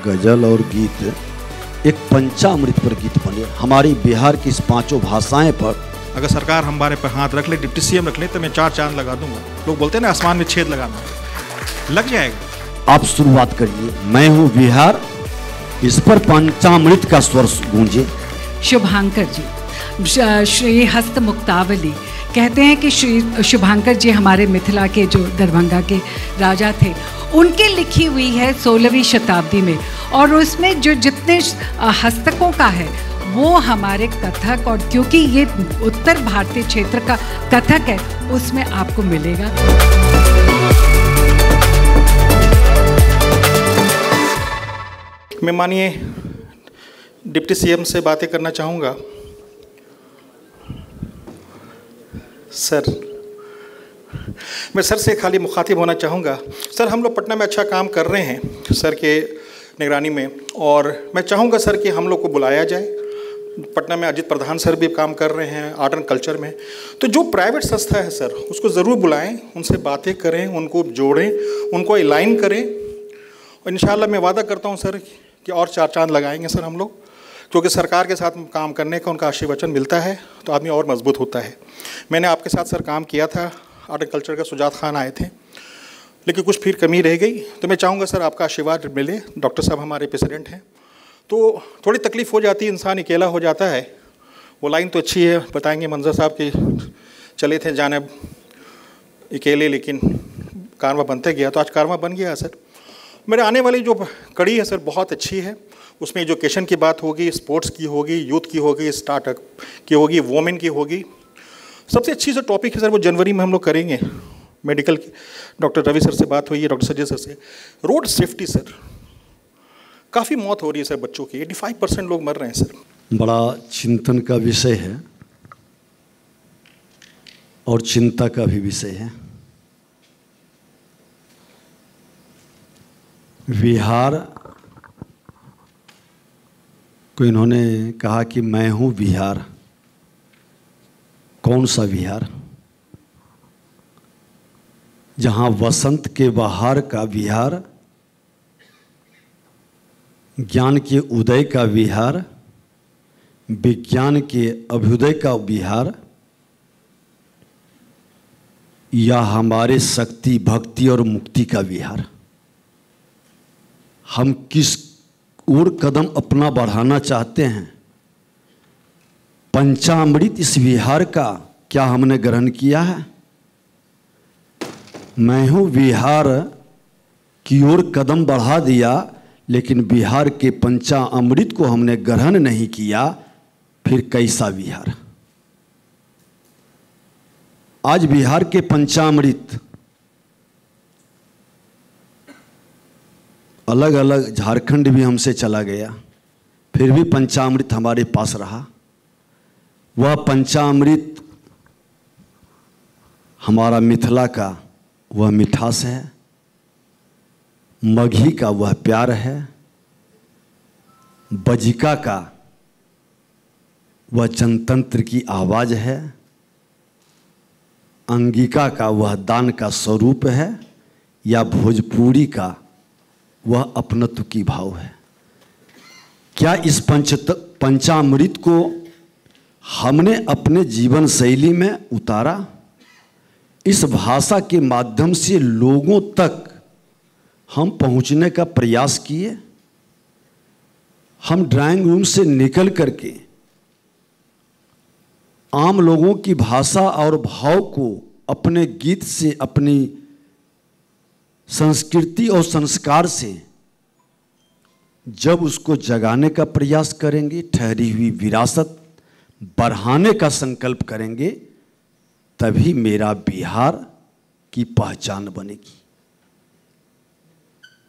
गजल और गीत एक पंचामृत पर गीत बने। हमारी बिहार की इस पांचों भाषाएं पर अगर सरकार हमारे पर हाथ रख ले, डिप्टी सीएम रख ले, तो मैं 4 चांद लगा दूंगा। लोग बोलते हैं ना आसमान में छेद लगाना, लग जाएगा। आप शुरुआत करिए। मैं हूँ बिहार, इस पर पंचामृत का स्वर गूंजे। शुभांकर जी, श्री हस्त मुक्तावली कहते हैं कि श्री शुभांकर जी हमारे मिथिला के जो दरभंगा के राजा थे, उनकी लिखी हुई है 16वीं शताब्दी में, और उसमें जो जितने हस्तकों का है वो हमारे कथक, और क्योंकि ये उत्तर भारतीय क्षेत्र का कथक है, उसमें आपको मिलेगा। मैं मानिए डिप्टी सीएम से बातें करना चाहूँगा। सर, मैं सर से खाली मुखातिब होना चाहूँगा। सर, हम लोग पटना में अच्छा काम कर रहे हैं सर के निगरानी में, और मैं चाहूँगा सर कि हम लोग को बुलाया जाए। पटना में अजित प्रधान सर भी काम कर रहे हैं आर्ट एंड कल्चर में, तो जो प्राइवेट संस्था है सर उसको ज़रूर बुलाएं, उनसे बातें करें, उनको जोड़ें, उनको अलाइन करें, और इंशाल्लाह मैं वादा करता हूँ सर कि और 4 चांद लगाएंगे सर हम लोग, क्योंकि सरकार के साथ काम करने का उनका आशीर्वचन मिलता है तो आदमी और मजबूत होता है। मैंने आपके साथ सर काम किया था, आर्ट एंड कल्चर का सुजात खान आए थे, लेकिन कुछ फिर कमी रह गई, तो मैं चाहूँगा सर आपका आशीर्वाद मिले। डॉक्टर साहब हमारे प्रेसिडेंट हैं, तो थोड़ी तकलीफ़ हो जाती है, इंसान अकेला हो जाता है। वो लाइन तो अच्छी है, बताएंगे मंजर साहब कि चले थे जाने अकेले, लेकिन कारवां बनते गया, तो आज कारवां बन गया सर। मेरे आने वाली जो कड़ी है सर बहुत अच्छी है, उसमें एजुकेशन की बात होगी, स्पोर्ट्स की होगी, यूथ की होगी, स्टार्टअप की होगी, वोमेन की होगी। सबसे अच्छी जो टॉपिक है सर वो जनवरी में हम लोग करेंगे, मेडिकल की। डॉक्टर रवि सर से बात हुई है, डॉक्टर संजय सर से। रोड सेफ्टी सर, काफ़ी मौत हो रही है सर बच्चों की, 85% लोग मर रहे हैं सर। बड़ा चिंतन का विषय है और चिंता का भी विषय है। बिहार को इन्होंने कहा कि मैं हूँ बिहार। कौन सा बिहार? जहाँ वसंत के बहार का बिहार, ज्ञान के उदय का बिहार, विज्ञान के अभ्युदय का बिहार, या हमारे शक्ति, भक्ति और मुक्ति का बिहार। हम किस ओर कदम अपना बढ़ाना चाहते हैं? पंचामृत इस बिहार का क्या हमने ग्रहण किया है? मैं हूँ बिहार की ओर कदम बढ़ा दिया, लेकिन बिहार के पंचामृत को हमने ग्रहण नहीं किया, फिर कैसा बिहार? आज बिहार के पंचामृत अलग अलग, झारखंड भी हमसे चला गया, फिर भी पंचामृत हमारे पास रहा। वह पंचामृत हमारा मिथिला का वह मिठास है, मगही का वह प्यार है, बजिका का वह जनतंत्र की आवाज़ है, अंगिका का वह दान का स्वरूप है, या भोजपुरी का वह अपनत्व की भाव है। क्या इस पंचामृत को हमने अपने जीवन शैली में उतारा? इस भाषा के माध्यम से लोगों तक हम पहुंचने का प्रयास किए। हम ड्राइंग रूम से निकल करके आम लोगों की भाषा और भाव को अपने गीत से, अपनी संस्कृति और संस्कार से जब उसको जगाने का प्रयास करेंगे, ठहरी हुई विरासत बढ़ाने का संकल्प करेंगे, तभी मेरा बिहार की पहचान बनेगी।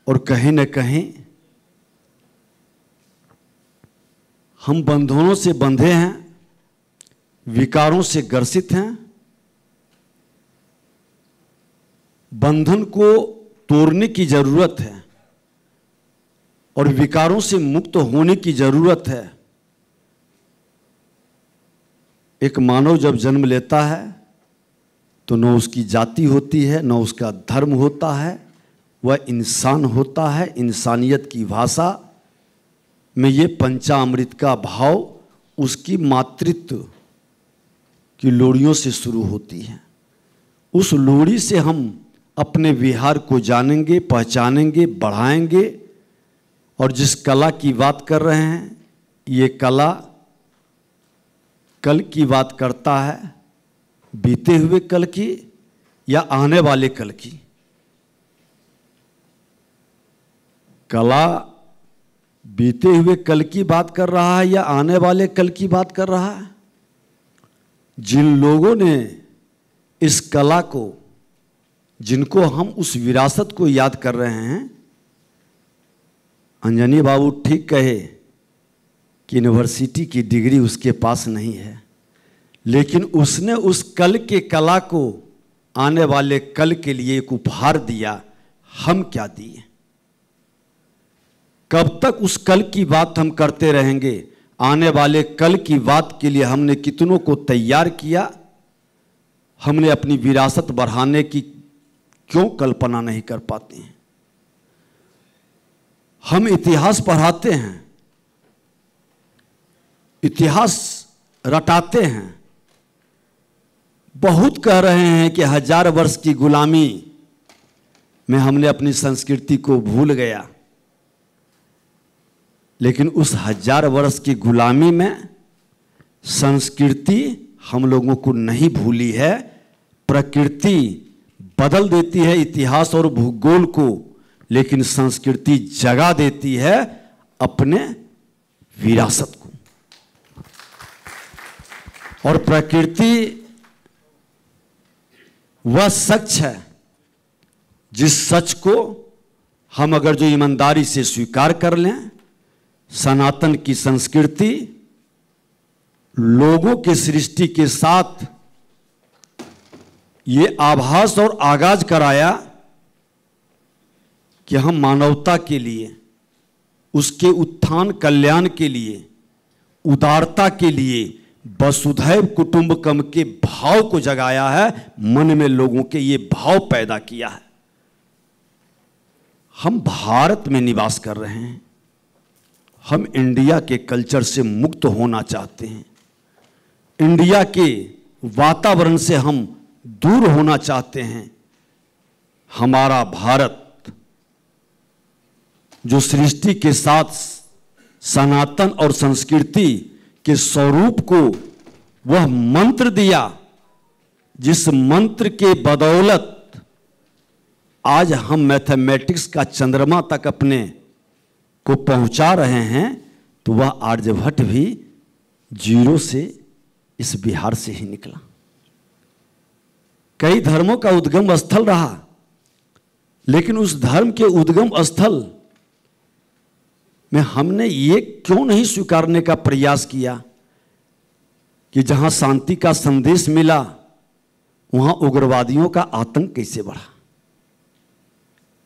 और कहीं न कहीं हम बंधनों से बंधे हैं, विकारों से ग्रसित हैं। बंधन को तोड़ने की जरूरत है और विकारों से मुक्त होने की जरूरत है। एक मानव जब जन्म लेता है तो न उसकी जाति होती है, न उसका धर्म होता है, वह इंसान होता है। इंसानियत की भाषा में ये पंचामृत का भाव उसकी मातृत्व की लोरियों से शुरू होती है। उस लोरी से हम अपने विहार को जानेंगे, पहचानेंगे, बढ़ाएंगे। और जिस कला की बात कर रहे हैं, ये कला कल की बात करता है, बीते हुए कल की या आने वाले कल की। कला बीते हुए कल की बात कर रहा है या आने वाले कल की बात कर रहा है? जिन लोगों ने इस कला को, जिनको हम उस विरासत को याद कर रहे हैं, अंजनी बाबू ठीक कहे कि यूनिवर्सिटी की डिग्री उसके पास नहीं है, लेकिन उसने उस कल के कला को आने वाले कल के लिए एक उपहार दिया। हम क्या दिए? कब तक उस कल की बात हम करते रहेंगे? आने वाले कल की बात के लिए हमने कितनों को तैयार किया? हमने अपनी विरासत बढ़ाने की क्यों कल्पना नहीं कर पाते हैं? हम इतिहास पढ़ाते हैं, इतिहास रटाते हैं, बहुत कह रहे हैं कि 1000 वर्ष की गुलामी में हमने अपनी संस्कृति को भूल गया, लेकिन उस 1000 वर्ष की गुलामी में संस्कृति हम लोगों को नहीं भूली है। प्रकृति बदल देती है इतिहास और भूगोल को, लेकिन संस्कृति जगा देती है अपने विरासत को। और प्रकृति वह सच है जिस सच को हम अगर जो ईमानदारी से स्वीकार कर लें, सनातन की संस्कृति लोगों के सृष्टि के साथ ये आभास और आगाज कराया कि हम मानवता के लिए, उसके उत्थान कल्याण के लिए, उदारता के लिए वसुधैव कुटुंबकम के भाव को जगाया है, मन में लोगों के ये भाव पैदा किया है। हम भारत में निवास कर रहे हैं, हम इंडिया के कल्चर से मुक्त होना चाहते हैं, इंडिया के वातावरण से हम दूर होना चाहते हैं। हमारा भारत जो सृष्टि के साथ सनातन और संस्कृति के स्वरूप को वह मंत्र दिया, जिस मंत्र के बदौलत आज हम मैथमेटिक्स का चंद्रमा तक अपने को पहुंचा रहे हैं, तो वह आर्यभट्ट भी 0 से इस बिहार से ही निकला। कई धर्मों का उद्गम स्थल रहा, लेकिन उस धर्म के उद्गम स्थल में हमने ये क्यों नहीं स्वीकारने का प्रयास किया कि जहां शांति का संदेश मिला वहां उग्रवादियों का आतंक कैसे बढ़ा?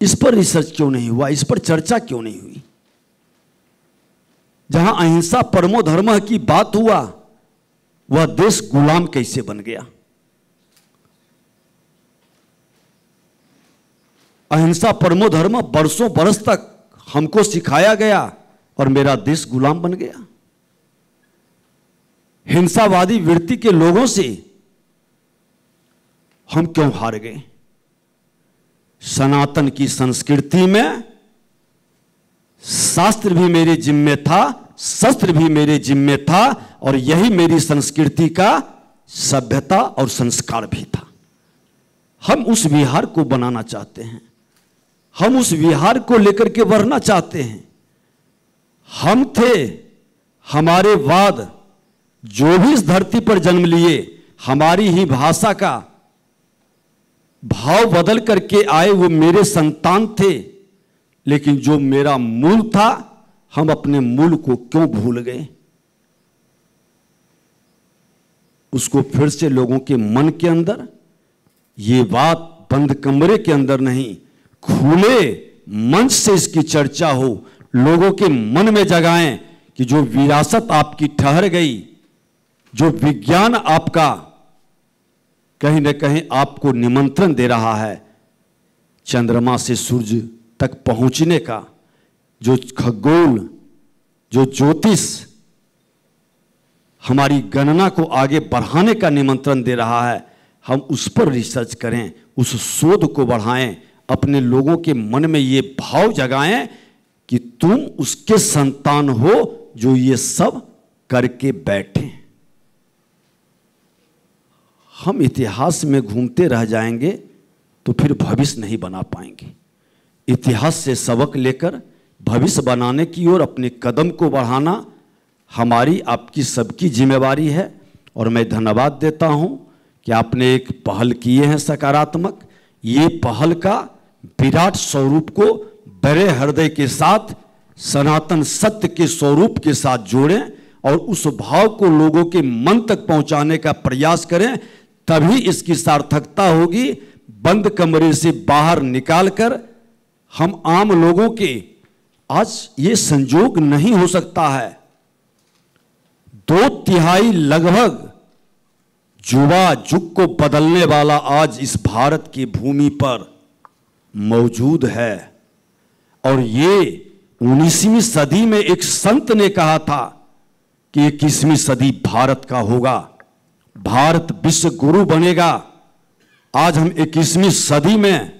इस पर रिसर्च क्यों नहीं हुआ? इस पर चर्चा क्यों नहीं हुई? जहां अहिंसा परमो धर्म की बात हुआ, वह देश गुलाम कैसे बन गया? अहिंसा परमो धर्म बरसों बरस तक हमको सिखाया गया और मेरा देश गुलाम बन गया। हिंसावादी वृत्ति के लोगों से हम क्यों हार गए? सनातन की संस्कृति में शास्त्र भी मेरे जिम्मे था, शस्त्र भी मेरे जिम्मे था, और यही मेरी संस्कृति का सभ्यता और संस्कार भी था। हम उस विहार को बनाना चाहते हैं, हम उस विहार को लेकर के बढ़ना चाहते हैं। हम थे, हमारे बाद जो भी इस धरती पर जन्म लिए, हमारी ही भाषा का भाव बदल करके आए, वो मेरे संतान थे। लेकिन जो मेरा मूल था, हम अपने मूल को क्यों भूल गए? उसको फिर से लोगों के मन के अंदर, ये बात बंद कमरे के अंदर नहीं, खुले मंच से इसकी चर्चा हो, लोगों के मन में जगाएं कि जो विरासत आपकी ठहर गई, जो विज्ञान आपका कहीं न कहीं आपको निमंत्रण दे रहा है, चंद्रमा से सूर्य तक पहुंचने का जो खगोल, जो ज्योतिष हमारी गणना को आगे बढ़ाने का निमंत्रण दे रहा है, हम उस पर रिसर्च करें, उस शोध को बढ़ाएं, अपने लोगों के मन में ये भाव जगाएं कि तुम उसके संतान हो जो ये सब करके बैठे। हम इतिहास में घूमते रह जाएंगे तो फिर भविष्य नहीं बना पाएंगे। इतिहास से सबक लेकर भविष्य बनाने की ओर अपने कदम को बढ़ाना हमारी, आपकी सबकी जिम्मेवारी है। और मैं धन्यवाद देता हूं कि आपने एक पहल किए हैं सकारात्मक। ये पहल का विराट स्वरूप को बड़े हृदय के साथ सनातन सत्य के स्वरूप के साथ जोड़ें और उस भाव को लोगों के मन तक पहुंचाने का प्रयास करें, तभी इसकी सार्थकता होगी। बंद कमरे से बाहर निकालकर हम आम लोगों के, आज ये संजोग नहीं हो सकता है, 2/3 लगभग युवा युग को बदलने वाला आज इस भारत की भूमि पर मौजूद है। और ये 19वीं सदी में एक संत ने कहा था कि 21वीं सदी भारत का होगा, भारत विश्व गुरु बनेगा। आज हम 21वीं सदी में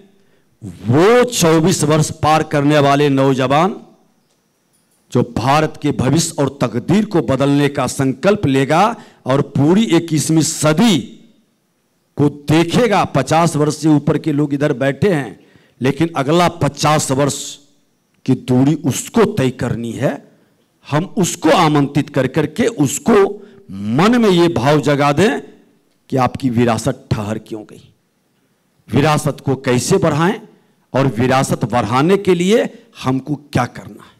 वो 24 वर्ष पार करने वाले नौजवान जो भारत के भविष्य और तकदीर को बदलने का संकल्प लेगा और पूरी 21वीं सदी को देखेगा। 50 वर्ष से ऊपर के लोग इधर बैठे हैं, लेकिन अगला 50 वर्ष की दूरी उसको तय करनी है। हम उसको आमंत्रित कर करके उसको मन में ये भाव जगा दें कि आपकी विरासत ठहर क्यों गई, विरासत को कैसे बढ़ाएं और विरासत बढ़ाने के लिए हमको क्या करना है।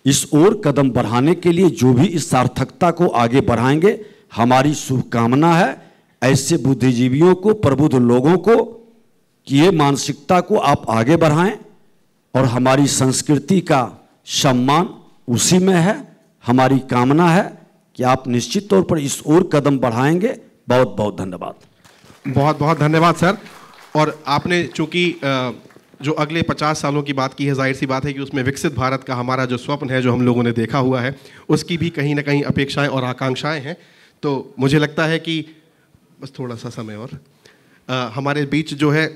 इस ओर कदम बढ़ाने के लिए जो भी इस सार्थकता को आगे बढ़ाएंगे, हमारी शुभकामना है ऐसे बुद्धिजीवियों को, प्रबुद्ध लोगों को कि ये मानसिकता को आप आगे बढ़ाएं और हमारी संस्कृति का सम्मान उसी में है। हमारी कामना है कि आप निश्चित तौर पर इस ओर कदम बढ़ाएंगे। बहुत बहुत धन्यवाद। बहुत बहुत धन्यवाद सर। और आपने चूंकि जो अगले 50 सालों की बात की है, जाहिर सी बात है कि उसमें विकसित भारत का हमारा जो स्वप्न है, जो हम लोगों ने देखा हुआ है, उसकी भी कहीं ना कहीं अपेक्षाएं और आकांक्षाएं हैं। तो मुझे लगता है कि बस थोड़ा सा समय और हमारे बीच जो है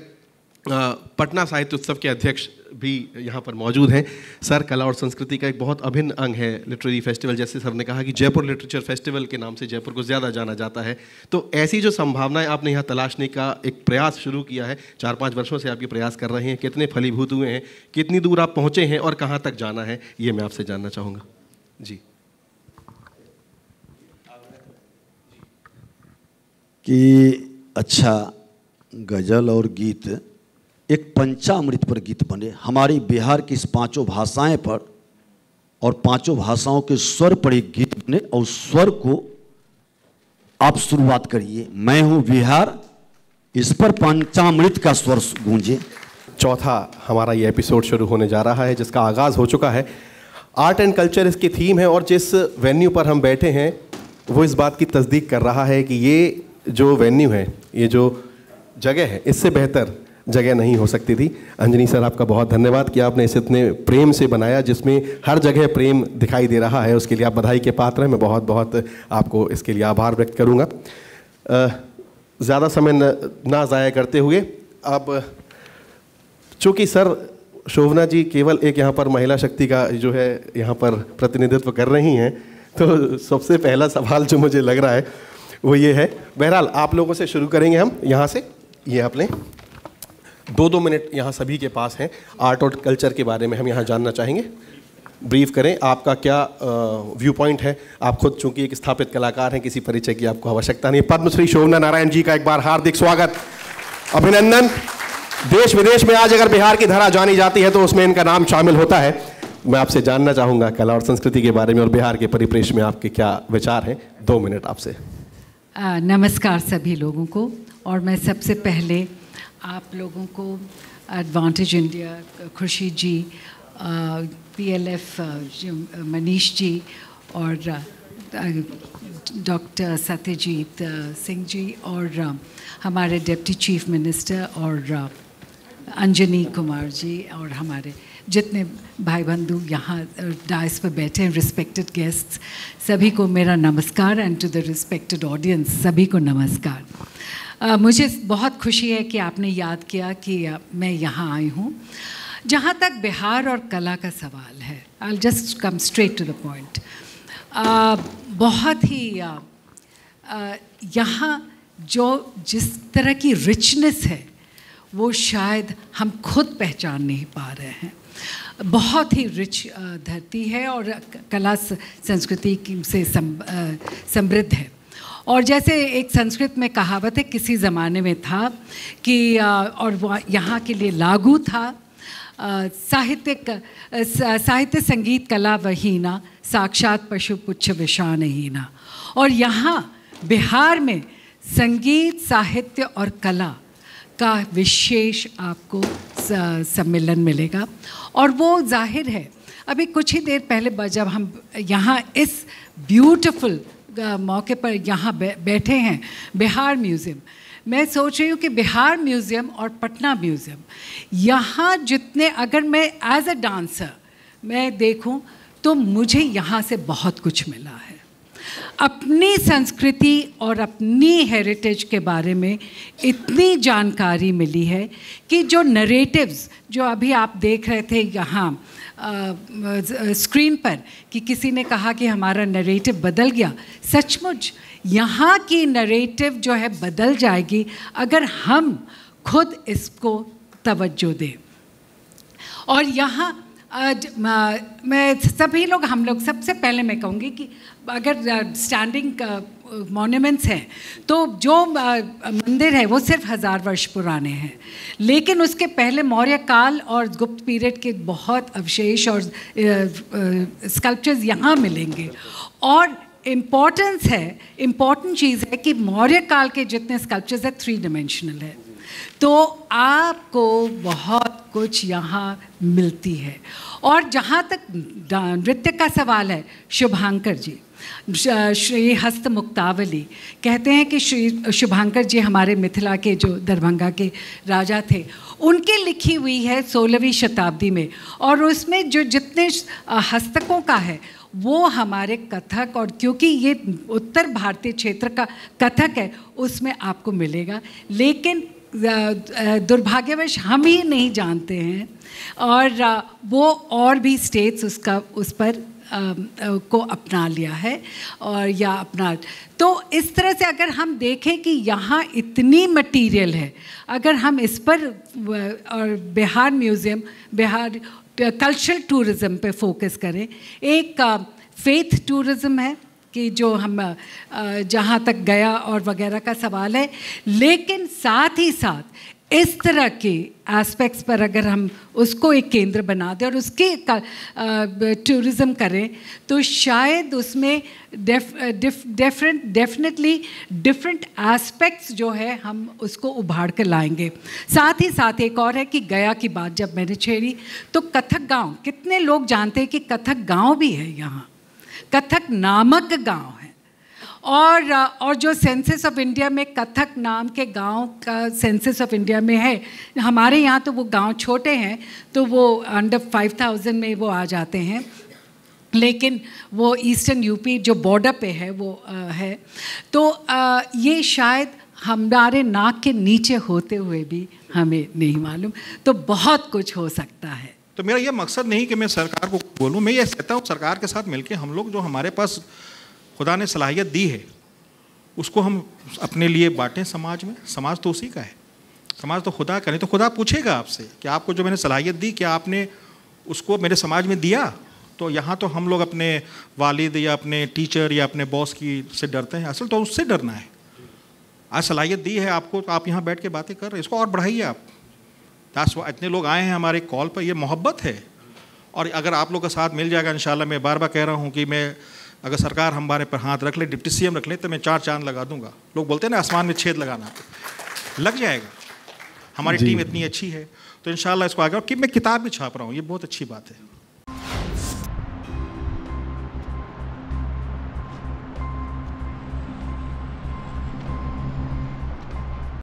पटना साहित्य उत्सव के अध्यक्ष भी यहाँ पर मौजूद हैं। सर, कला और संस्कृति का एक बहुत अभिन्न अंग है लिटरेरी फेस्टिवल। जैसे सर ने कहा कि जयपुर लिटरेचर फेस्टिवल के नाम से जयपुर को ज़्यादा जाना जाता है, तो ऐसी जो संभावनाएं आपने यहाँ तलाशने का एक प्रयास शुरू किया है, 4-5 वर्षों से आप ये प्रयास कर रहे हैं, कितने फलीभूत हुए हैं, कितनी दूर आप पहुँचे हैं और कहाँ तक जाना है, ये मैं आपसे जानना चाहूँगा। जी। कि अच्छा गज़ल और गीत एक पंचामृत पर गीत बने। हमारी बिहार की इस 5 भाषाएं पर और 5 भाषाओं के स्वर पर एक गीत बने और स्वर को आप शुरुआत करिए। मैं हूँ बिहार, इस पर पंचामृत का स्वर गूंजे। चौथा हमारा ये एपिसोड शुरू होने जा रहा है, जिसका आगाज़ हो चुका है। आर्ट एंड कल्चर इसकी थीम है और जिस वेन्यू पर हम बैठे हैं वो इस बात की तस्दीक कर रहा है कि ये जो वेन्यू है, ये जो जगह है, इससे बेहतर जगह नहीं हो सकती थी। अंजनी सर, आपका बहुत धन्यवाद कि आपने इसे इतने प्रेम से बनाया, जिसमें हर जगह प्रेम दिखाई दे रहा है। उसके लिए आप बधाई के पात्र हैं। मैं बहुत बहुत आपको इसके लिए आभार व्यक्त करूँगा। ज़्यादा समय ना ज़ाया करते हुए, अब चूँकि सर शोभना जी केवल एक यहाँ पर महिला शक्ति का जो है यहाँ पर प्रतिनिधित्व कर रही हैं, तो सबसे पहला सवाल जो मुझे लग रहा है वो ये है। बहरहाल आप लोगों से शुरू करेंगे हम यहाँ से। ये अपने 2-2 मिनट यहाँ सभी के पास हैं। आर्ट और कल्चर के बारे में हम यहाँ जानना चाहेंगे। ब्रीफ करें, आपका क्या व्यू पॉइंट है। आप खुद चूंकि एक स्थापित कलाकार हैं, किसी परिचय की आपको आवश्यकता नहीं। पद्मश्री शोभना नारायण जी का एक बार हार्दिक स्वागत, अभिनंदन। देश विदेश में आज अगर बिहार की धरा जानी जाती है तो उसमें इनका नाम शामिल होता है। मैं आपसे जानना चाहूँगा कला और संस्कृति के बारे में और बिहार के परिप्रेक्ष्य में आपके क्या विचार हैं। 2 मिनट आपसे। नमस्कार सभी लोगों को। और मैं सबसे पहले आप लोगों को एडवांटेज इंडिया, खुर्शीद जी, PLF मनीष जी और डॉक्टर सत्यजीत सिंह जी और हमारे डिप्टी चीफ मिनिस्टर और अंजनी कुमार जी और हमारे जितने भाई बंधु यहाँ डाइस पर बैठे हैं, रिस्पेक्टेड गेस्ट्स, सभी को मेरा नमस्कार and to the respected audience सभी को नमस्कार। मुझे बहुत खुशी है कि आपने याद किया कि मैं यहाँ आई हूँ। जहाँ तक बिहार और कला का सवाल है, I'll just come straight to the point। बहुत ही यहाँ जो जिस तरह की रिचनेस है वो शायद हम खुद पहचान नहीं पा रहे हैं। बहुत ही रिच धरती है और कला संस्कृति से समृद्ध है। और जैसे एक संस्कृत में कहावत है, किसी ज़माने में था कि और वो यहाँ के लिए लागू था, साहित्य संगीत कला वहीना, साक्षात पशु पुच्छ विषाणहीना। और यहाँ बिहार में संगीत, साहित्य और कला का विशेष आपको सम्मेलन मिलेगा। और वो जाहिर है, अभी कुछ ही देर पहले जब हम यहाँ इस ब्यूटीफुल मौके पर यहाँ बैठे हैं बिहार म्यूज़ियम, मैं सोच रही हूँ कि बिहार म्यूज़ियम और पटना म्यूज़ियम, यहाँ जितने, अगर मैं एज अ डांसर मैं देखूँ तो मुझे यहाँ से बहुत कुछ मिला है। अपनी संस्कृति और अपनी हेरिटेज के बारे में इतनी जानकारी मिली है कि जो नरेटिव्स जो अभी आप देख रहे थे यहाँ स्क्रीन पर कि किसी ने कहा कि हमारा नरेटिव बदल गया, सचमुच यहाँ की नरेटिव जो है बदल जाएगी अगर हम खुद इसको तवज्जो दें। और यहाँ मैं सभी लोग, हम लोग, सबसे पहले मैं कहूँगी कि अगर स्टैंडिंग मॉन्यूमेंट्स हैं तो जो मंदिर है वो सिर्फ 1000 वर्ष पुराने हैं, लेकिन उसके पहले मौर्य काल और गुप्त पीरियड के बहुत अवशेष और स्कल्पचर्स यहाँ मिलेंगे। और इम्पॉर्टेंट चीज़ है कि मौर्य काल के जितने स्कल्पचर्स हैं 3 डायमेंशनल है, तो आपको बहुत कुछ यहाँ मिलती है। और जहाँ तक नृत्य का सवाल है, शुभांकर जी, श्री हस्त मुक्तावली कहते हैं कि श्री शुभांकर जी हमारे मिथिला के जो दरभंगा के राजा थे, उनकी लिखी हुई है 16वीं शताब्दी में। और उसमें जो जितने हस्तकों का है वो हमारे कथक, और क्योंकि ये उत्तर भारतीय क्षेत्र का कथक है, उसमें आपको मिलेगा। लेकिन दुर्भाग्यवश हम ही नहीं जानते हैं, और वो और भी स्टेट्स उस पर को अपना लिया है और या अपना। तो इस तरह से अगर हम देखें कि यहाँ इतनी मटेरियल है, अगर हम इस पर और Bihar museum, Bihar cultural tourism पे फोकस करें। एक फेथ टूरिज़्म है कि जो हम जहाँ तक गया और वगैरह का सवाल है, लेकिन साथ ही साथ इस तरह के एस्पेक्ट्स पर अगर हम उसको एक केंद्र बना दें और उसके टूरिज़्म करें तो शायद उसमें डेफिनेटली डिफरेंट एस्पेक्ट्स जो है हम उसको उभार कर लाएंगे। साथ ही साथ एक और है कि गया की बात जब मैंने छेड़ी तो कथक गांव, कितने लोग जानते हैं कि कथक गांव भी है यहाँ, कथक नामक गांव है। और जो सेंसस ऑफ इंडिया में कथक नाम के गांव का सेंसस ऑफ इंडिया में है, हमारे यहाँ तो वो गांव छोटे हैं तो वो अंडर 5000 में वो आ जाते हैं, लेकिन वो ईस्टर्न यूपी जो बॉर्डर पे है वो है। तो ये शायद हमारे नाक के नीचे होते हुए भी हमें नहीं मालूम, तो बहुत कुछ हो सकता है। तो मेरा ये मकसद नहीं कि मैं सरकार को बोलूँ, मैं ये कहता हूँ सरकार के साथ मिलकर हम लोग जो हमारे पास खुदा ने सलाहियत दी है उसको हम अपने लिए बांटें समाज में। समाज तो उसी का है, समाज तो खुदा का नहीं। तो खुदा पूछेगा आपसे कि आपको जो मैंने सलाहियत दी क्या आपने उसको मेरे समाज में दिया? तो यहाँ तो हम लोग अपने वालिद या अपने टीचर या अपने बॉस की से डरते हैं, असल तो उससे डरना है। आज सलाहियत दी है आपको तो आप यहाँ बैठ के बातें कर रहे हैं, इसको और बढ़ाइए आप। इतने लोग आए हैं हमारे कॉल पर, ये मोहब्बत है। और अगर आप लोग का साथ मिल जाएगा इंशाल्लाह, मैं बार बार कह रहा हूँ कि मैं अगर सरकार हमारे पर हाथ रख ले, डिप्टी सीएम रख ले, तो मैं 4 चांद लगा दूंगा। लोग बोलते हैं ना आसमान में छेद लगाना, लग जाएगा। हमारी टीम इतनी अच्छी है तो इंशाल्लाह इसको आगे। और कि मैं किताब भी छाप रहा हूँ, ये बहुत अच्छी बात है।